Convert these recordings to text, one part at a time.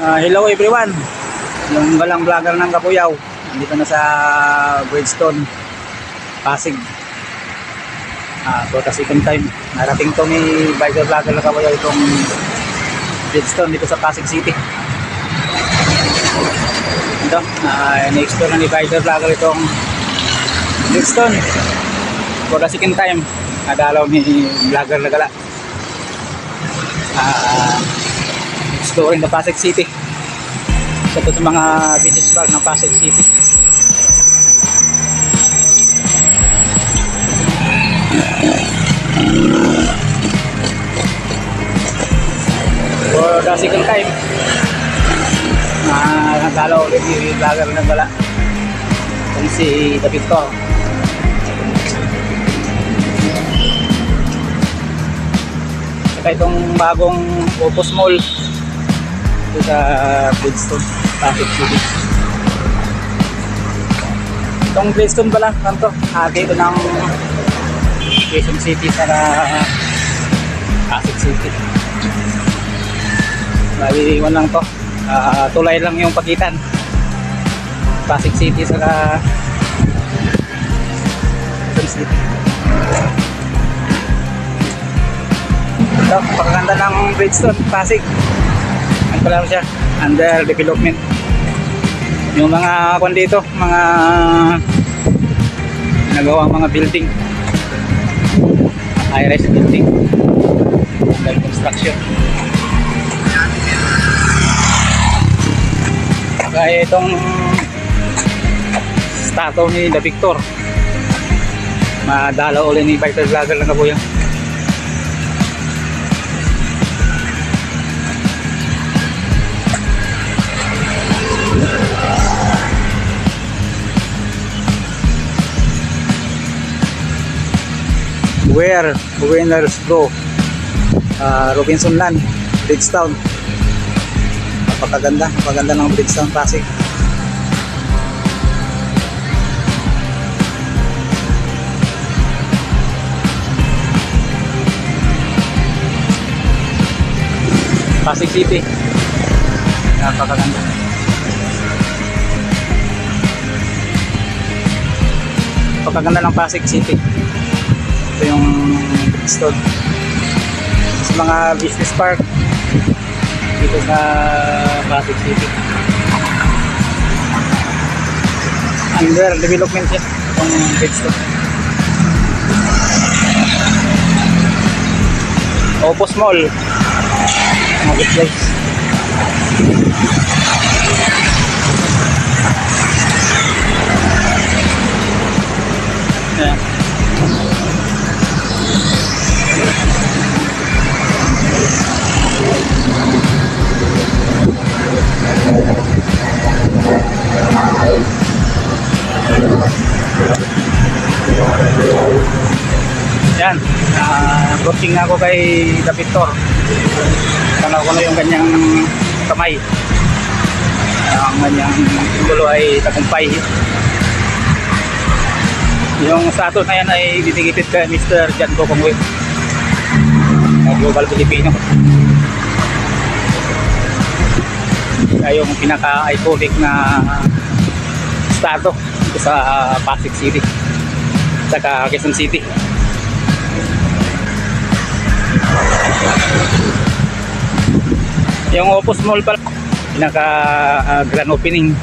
Hello everyone, yung galang vlogger ng Kabuyaw nandito na sa Bridgestone, Pasig. For the second time narating to ni biker vlogger ng Kabuyaw itong Bridgestone dito sa Pasig City. Ito, na-explore na ni biker vlogger itong Bridgestone for the second time. Nadalaw ni vlogger na gala exploring the Pasig City. Ito sa mga beaches park ng Pasig City. For the second time nadalaw ulit yung vlogger na gala kung si David ko. Saka itong bagong Opus Mall sa Bridgestone, Pasig City. Itong Bridgestone pala, kanto, dito ng Quezon City sa Pasig City. Maliwan lang to, tulay lang yung pagitan Pasig City sa Quezon City. Ito, pagkaganda ng Bridgestone, Pasig. Ano pala siya? Under development. Yung mga kwan dito, mga nagawang mga building, high-rise building, under construction. Kaya itong statue ni The Victor, madala ulit ni biker vlogger lang Kabuyaw. Where winners go, Robinson Land, Bridgestone. Napakaganda ng Bridgestone Pasig. Pasig City, napakaganda. Napakaganda ng Pasig City. Ito yung Bridgestone sa mga business park dito sa Pasig City. Under development siya itong Bridgestone. Opus Mall, good place. Yeah. Yan, approaching ako kay The Victor. Tanaw ko na yung kanyang kamay. Ang kanyang simbolo ay tagumpay. Yung status na yan ay dedicated kay Mr. John Gokongwe, global Filipino. Yung pinaka-iconic na statue sa Pasig City saka Quezon City. Yung Opus Mall pala, pinaka grand opening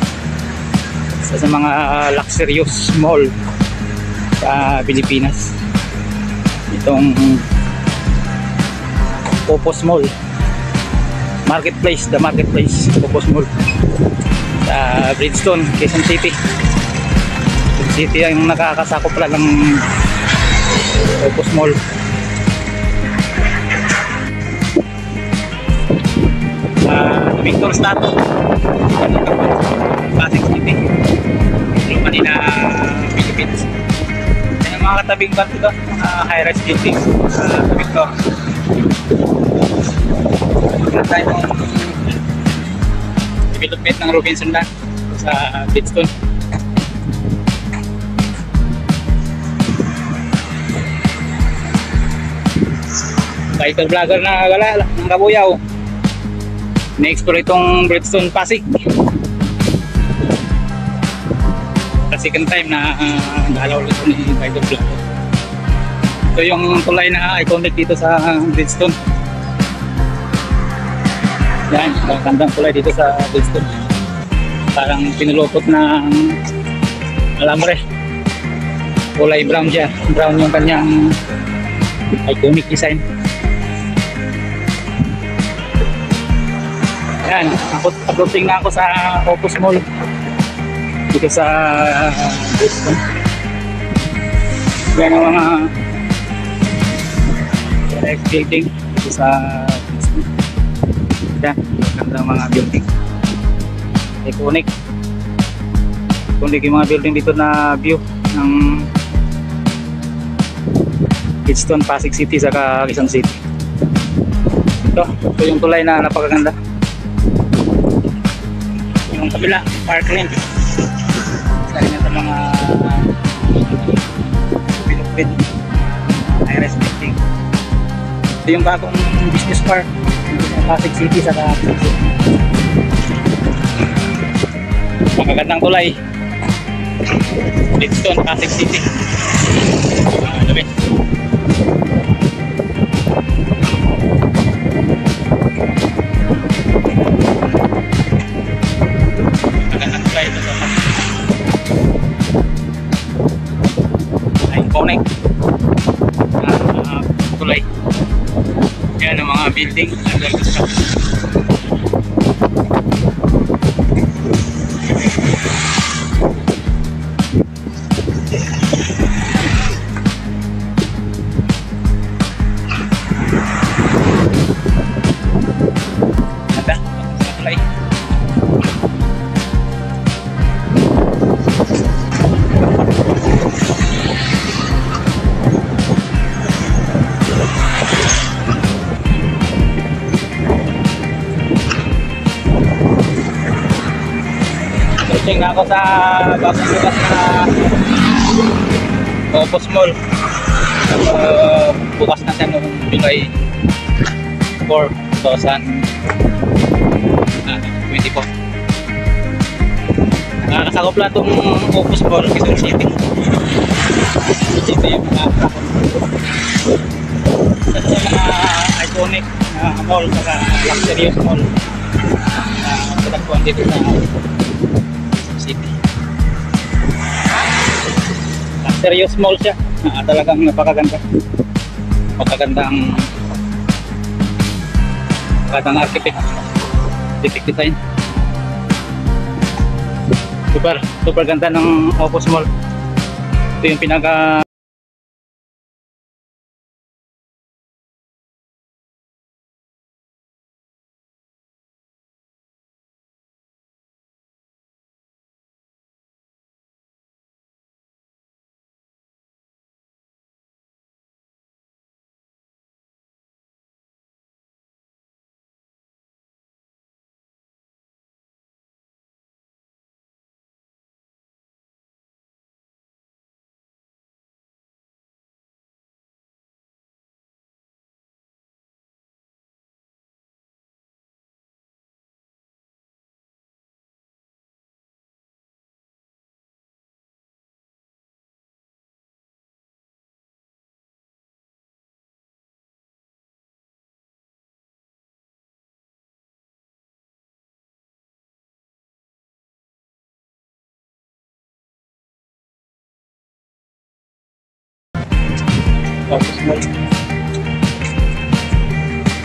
sa mga luxurious mall sa Pilipinas. Itong Opus Mall Marketplace, the Marketplace Opus Mall sa Bridgestone, Quezon City. Quezon City ang nakakasakop pala ng Opus Mall. Victor Statue, Pasig City, yung Manila, Philippines. Yan yung mga katabing banto doon, mga high-rise buildings sa Victor. Yan tayo ng development ng Robinson Land sa Bridgestone. biker vlogger na gala ng Kabuyaw. Na-explore itong Bridgestone Pasig. Sa second time na naalaw ulit ni Idol Vlog. Ito yung tulay na iconic dito sa Bridgestone. Yan, magandang tulay dito sa Bridgestone. Parang pinulupot ng alambre. Kulay brown siya. Brown yung kanyang iconic design. Yan, approaching na ako sa Opus Mall dito sa Bridgestone. Yan ang mga building dito sa Bridgestone. Yan, magandang mga building. Iconic yung mga building dito na view ng Bridgestone, Pasig City sa Quezon City. Ito yung tulay na napakaganda. Yung kabila, parkland. Sari na sa mga pinupin, IRS building. Ito yung bagong business park sa Pasig City sa Quezon City. Magagandang tulay. Bridgestone, Pasig City. Dami. Magagandang tulay ito. Iconic tulay. Yan ang mga building. Searching na ako sa bagong lugas na Opus Mall. Bukas na siya noong July 4, 2024. Nakakasakop lang itong Opus Mall, Quezon City. Ito yung mga iconic na mall, saka luxurious mall na patagpuan dito sa City. Luxurious mall siya. Talagang napakaganda. Magandang architect design. Super ganda ng Opus Mall. Ito yung pinaka Opus Mall.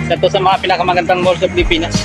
Ito sa mga pinakamagandang mall sa Pilipinas.